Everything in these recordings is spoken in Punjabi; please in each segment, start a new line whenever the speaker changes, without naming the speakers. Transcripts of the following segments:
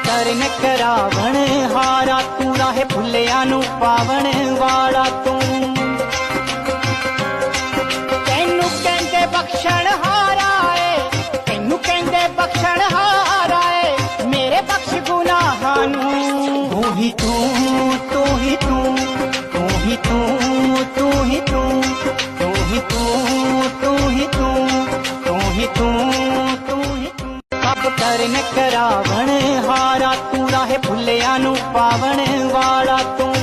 ਕਰਨ ਕਰਾਵਣ ਹਾਰਾ ਤੂੰ ਰਾਹੇ ਭੁੱਲਿਆਂ ਨੂੰ ਪਾਵਣ ਵਾਲਾ ਤੂੰ। ਤੈਨੂੰ ਕਹਿੰਦੇ ਬਖਸ਼ਣ ਹਾਰਾ ਏ, ਤੈਨੂੰ ਕਹਿੰਦੇ ਬਖਸ਼ਣ ਹਾਰਾ ਏ, ਮੇਰੇ ਬਖਸ਼ ਗੁਨਾਹਾਂ ਨੂੰ। ਤੂੰ ਹੀ ਤੂੰ, ਤੂੰ ਹੀ ਤੂੰ, ਤੂੰ ਹੀ ਤੂੰ, ਤੂੰ ਹੀ ਤੂੰ, ਤੂੰ ਹੀ ਤੂੰ, ਤੂੰ ਹੀ ਤੂੰ, ਤੂੰ ਹੀ ਤੂੰ, ਤੂੰ ਹੀ ਤੂੰ। ਸਭ ਕਰਨ ਕਰਾਵਣ ਹਾਰਾ ਤੂੰ ਰਾਹੇ ਭੁੱਲਿਆਂ ਨੂੰ ਪਾਵਣ ਵਾਲਾ ਤੂੰ।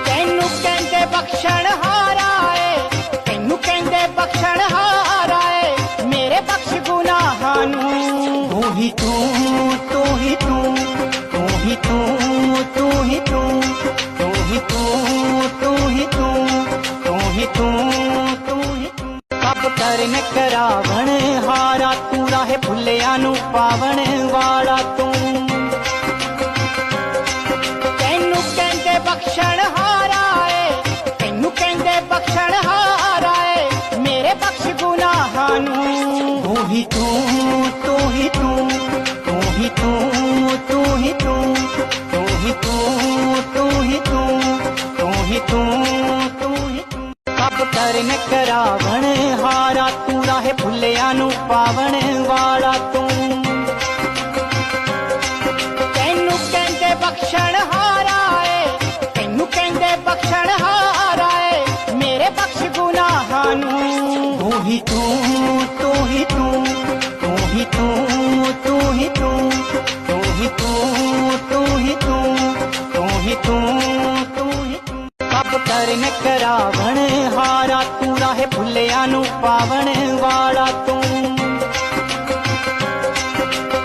ਤੈਨੂੰ ਕਹਿੰਦੇ ਬਖਸ਼ਣ ਹਾਰਾ ਏ, ਤੈਨੂੰ ਕਹਿੰਦੇ ਬਖਸ਼ਣ ਹਾਰਾ ਏ, ਮੇਰੇ ਬਖਸ਼ ਗੁਨਾਹਾਂ ਨੂੰ। ਤੂੰ ਹੀ ਤੂੰ, ਤੂੰ ਹੀ ਤੂੰ, ਤੂੰ ਹੀ ਤੂੰ, ਤੂੰ ਹੀ ਤੂੰ, ਤੂੰ ਹੀ ਤੂੰ, ਤੂੰ ਹੀ ਤੂੰ, ਤੂੰ ਹੀ ਤੂੰ, ਤੂੰ ਹੀ ਤੂੰ। ਸਭ ਕਰਨ ਕਰਾਵਣ ਹਾਰਾ ਤੂੰ ਰਾਹੇ ਭੁੱਲਿਆਂ ਨੂੰ ਪਾਵਣ ਵਾਲਾ ਤੂੰ। ਤੈਨੂੰ ਕਹਿੰਦੇ ਬਖਸ਼ਣ ਹਾਰਾ ਏ, ਤੈਨੂੰ ਕਹਿੰਦੇ ਬਖਸ਼ਣ ਹਾਰਾ ਏ, ਮੇਰੇ ਬਖਸ਼ ਗੁਨਾਹਾਂ ਨੂੰ। ਤੂੰ ਹੀ ਤੂੰ, ਤੂੰ ਹੀ ਤੂੰ, ਤੂੰ ਹੀ ਤੂੰ, ਤੂੰ ਹੀ ਤੂੰ, ਤੂੰ ਹੀ ਤੂੰ, ਤੂੰ ਹੀ ਤੂੰ, ਤੂੰ ਹੀ ਤੂੰ, ਤੂੰ ਹੀ ਤੂੰ। ਸਭ ਕਰਨ ਕਰਾਵਣ ਹਾਰਾ ਤੂੰ ਰਾਹੇ ਭੁੱਲਿਆਂ ਨੂੰ ਪਾਵਣ ਵਾਲਾ ਤੂੰ। ਤੈਨੂੰ ਕਹਿੰਦੇ ਬਖਸ਼ਣ ਹਾਰਾ ਏ, ਤੈਨੂੰ ਕਹਿੰਦੇ ਬਖਸ਼ਣ ਹਾਰਾ ਏ, ਮੇਰੇ ਬਖਸ਼ ਗੁਨਾਹਾਂ ਨੂੰ। ਤੂੰ ਹੀ ਤੂੰ, ਤੂੰ ਹੀ ਤੂੰ, ਤੂੰ ਹੀ ਤੂੰ, ਤੂੰ ਹੀ ਤੂੰ, ਤੂੰ ਹੀ ਤੂੰ, ਤੂੰ ਹੀ ਤੂੰ, ਤੂੰ ਹੀ ਤੂੰ, ਤੂੰ ਹੀ ਤੂੰ। ਸਭ ਕਰਨ ਕਰਾਵਣ ਹਾਰਾ ਤੂੰ ਰਾਹੇ ਭੁੱਲਿਆਂ ਨੂੰ ਪਾਵਣ ਵਾਲਾ ਤੂੰ।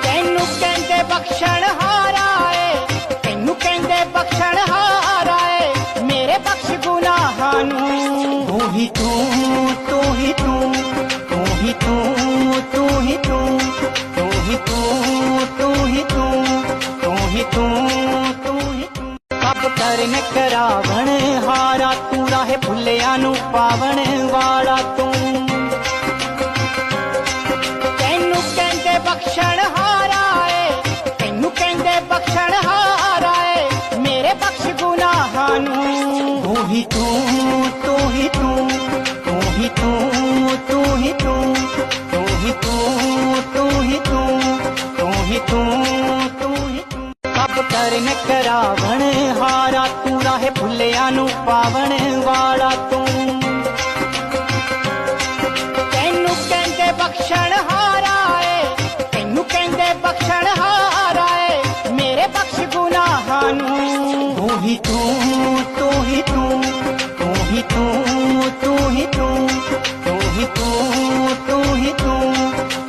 ਤੈਨੂੰ ਕਹਿੰਦੇ ਬਖਸ਼ਣ ਹਾਰਾ ਏ, ਤੈਨੂੰ ਕਹਿੰਦੇ ਬਖਸ਼ਣ ਹਾਰਾ ਏ, ਮੇਰੇ ਬਖਸ਼ ਗੁਨਾਹਾਂ ਨੂੰ। ਤੂੰ ਹੀ ਤੂੰ, ਤੂੰ ਹੀ ਤੂੰ, ਤੂੰ ਹੀ ਤੂੰ, ਤੂੰ ਹੀ ਤੂੰ, ਤੂੰ ਹੀ ਤੂੰ, ਤੂੰ ਹੀ ਤੂੰ, ਤੂੰ ਹੀ ਤੂੰ, ਤੂੰ ਹੀ ਤੂੰ। ਸਭ ਕਰਨ ਕਰਾਵਣ ਹਾਰਾ ਤੂੰ ਰਾਹੇ ਭੁੱਲਿਆਂ ਨੂੰ ਪਾਵਣ ਵਾਲਾ ਤੂੰ। ਤੈਨੂੰ ਕਹਿੰਦੇ ਬਖਸ਼ਣ ਹਾਰਾ ਏ, ਤੈਨੂੰ ਕਹਿੰਦੇ ਬਖਸ਼ਣ ਹਾਰਾ ਏ, ਮੇਰੇ ਬਖਸ਼ ਗੁਨਾਹਾਂ ਨੂੰ। ਤੂੰ ਹੀ ਤੂੰ, ਤੂੰ ਹੀ ਤੂੰ, ਤੂੰ ਹੀ ਤੂੰ, ਤੂੰ ਹੀ ਤੂੰ, ਤੂੰ ਹੀ ਤੂੰ, ਤੂੰ ਹੀ ਤੂੰ, ਤੂੰ ਹੀ ਤੂੰ, ਤੂੰ ਹੀ ਤੂੰ। ਸਭ ਕਰਨ ਕਰਾਵਣ ਹਾਰਾ ਤੂੰ ਰਾਹੇ ਭੁੱਲਿਆਂ ਨੂੰ ਪਾਵਣ ਵਾਲਾ ਤੂੰ। ਤੈਨੂੰ ਕਹਿੰਦੇ ਬਖਸ਼ਣ ਹਾਰਾ ਏ, ਤੈਨੂੰ ਕਹਿੰਦੇ ਬਖਸ਼ਣ ਹਾਰਾ ਏ, ਮੇਰੇ ਬਖਸ਼ ਗੁਨਾਹਾਂ ਨੂੰ। ਤੂੰ ਹੀ ਤੂੰ, ਤੂੰ ਹੀ ਤੂੰ, ਤੂੰ ਹੀ ਤੂੰ, ਤੂੰ ਹੀ ਤੂੰ, ਤੂੰ ਹੀ ਤੂੰ, ਤੂੰ ਹੀ ਤੂੰ,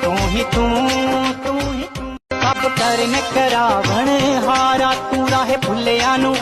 ਤੂੰ ਹੀ ਤੂੰ, ਤੂੰ ਹੀ ਤੂੰ। ਸਭ ਕਰਨ ਕਰਾਵਣ ਹਾਰਾ ਤੂੰ ਰਾਹੇ ਭੁੱਲਿਆਂ ਨੂੰ